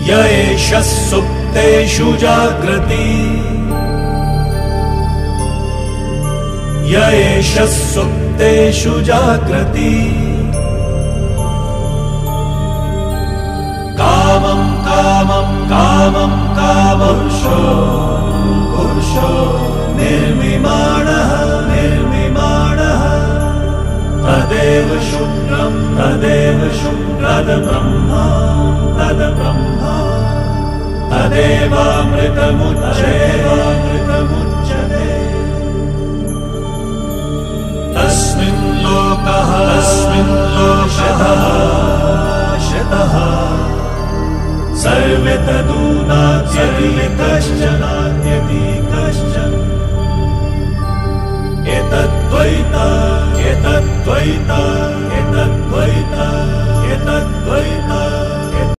य एष सुप्तेषु जाग्रति य एष सुप्तेषु जाग्रति कामं कामं कामं कामपुरुषो पुरुषो निर्मिमाणः निर्मिमाणः तदेव शुक्रं तदेव शुक्रब्रह्मा तद्ब्रह्मा तदेवामृतमुच्यते तस्मिन् लोकः शतः सर्वे तदूनात् सर्वे कश्चन